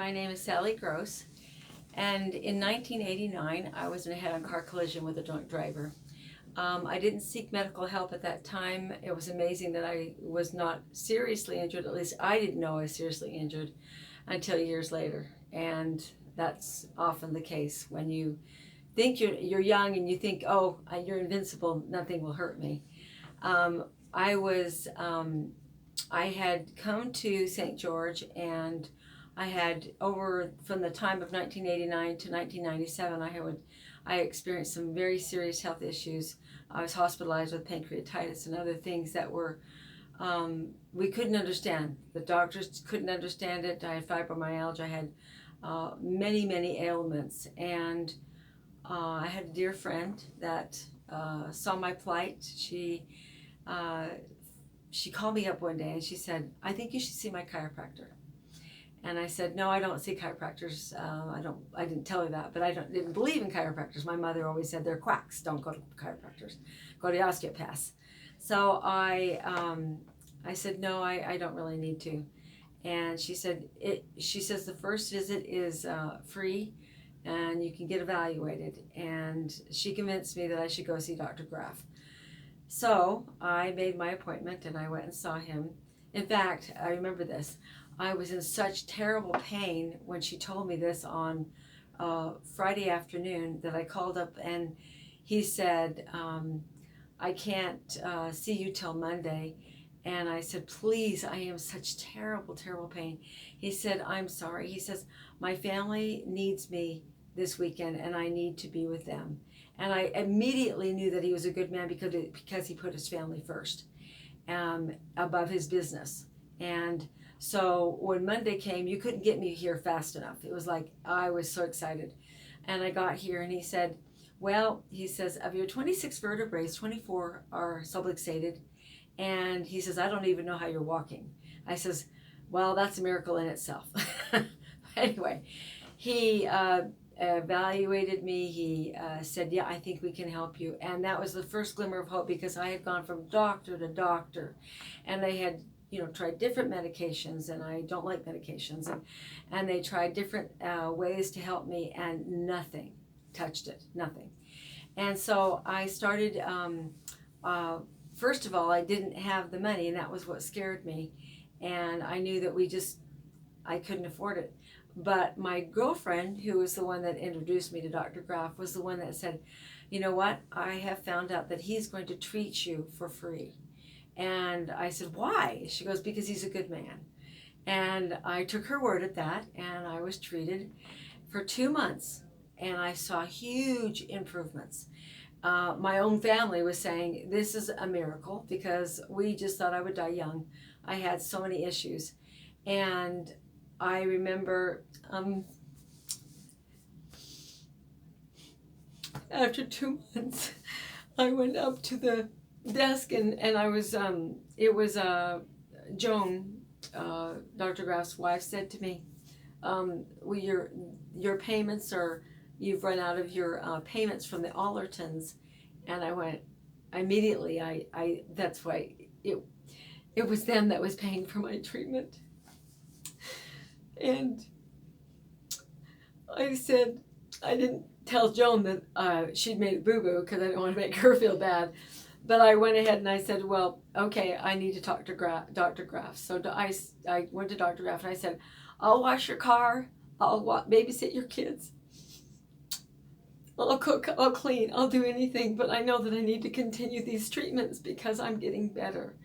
my name is Sally Gross, and in 1989 I was in a head-on car collision with a drunk driver. I didn't seek medical help at that time. It was amazing that I was not seriously injured. At least I didn't know I was seriously injured until years later, and that's often the case when you think you're young and you think, oh, you're invincible, nothing will hurt me. I was I had come to St. George, and I had, over from the time of 1989 to 1997, I experienced some very serious health issues. I was hospitalized with pancreatitis and other things that were we couldn't understand. The doctors couldn't understand it. I had fibromyalgia. I had many ailments, and I had a dear friend that saw my plight. She called me up one day and she said, "I think you should see my chiropractor." And I said, "No, I don't see chiropractors. I didn't tell her that, but didn't believe in chiropractors. My mother always said they're quacks. Don't go to chiropractors. Go to osteopaths." So I said, "No, I don't really need to." And she said, she says the first visit is free, and you can get evaluated. And she convinced me that I should go see Dr. Graff. So I made my appointment and I went and saw him. In fact, I remember this. I was in such terrible pain when she told me this on Friday afternoon that I called up, and he said, "I can't see you till Monday." And I said, "Please, I am such terrible pain." He said, "I'm sorry." He says, "My family needs me this weekend and I need to be with them." And I immediately knew that he was a good man because he put his family first above his business. And so when Monday came, you couldn't get me here fast enough. It was like I was so excited. And I got here and he said, "Well," he says, "of your 26 vertebrae, 24 are subluxated." And he says, "I don't even know how you're walking." I says, "Well, that's a miracle in itself." Anyway, he evaluated me. He said, "Yeah, I think we can help you." And that was the first glimmer of hope, because I had gone from doctor to doctor, and they had tried different medications, and I don't like medications, and they tried different ways to help me, and nothing touched it, nothing. And so I started, first of all, I didn't have the money, and that was what scared me, and I knew that I couldn't afford it. But my girlfriend, who was the one that introduced me to Dr. Graff, was the one that said, "You know what, I have found out that he's going to treat you for free." And I said, "Why?" She goes, "Because he's a good man." And I took her word at that, and I was treated for 2 months, and I saw huge improvements. My own family was saying, "This is a miracle," because we just thought I would die young. I had so many issues. And I remember after 2 months, I went up to the desk, and I was, it was Joan, Dr. Graff's wife, said to me, "Well, your payments you've run out of your payments from the Allertons." And I went, immediately, that's why it was them that was paying for my treatment. And I said, I didn't tell Joan that she'd made a boo-boo, because I didn't want to make her feel bad. But I went ahead and I said, "Well, okay, I need to talk to Dr. Graff." So I went to Dr. Graff and I said, "I'll wash your car, I'll babysit your kids, I'll cook, I'll clean, I'll do anything, but I know that I need to continue these treatments because I'm getting better."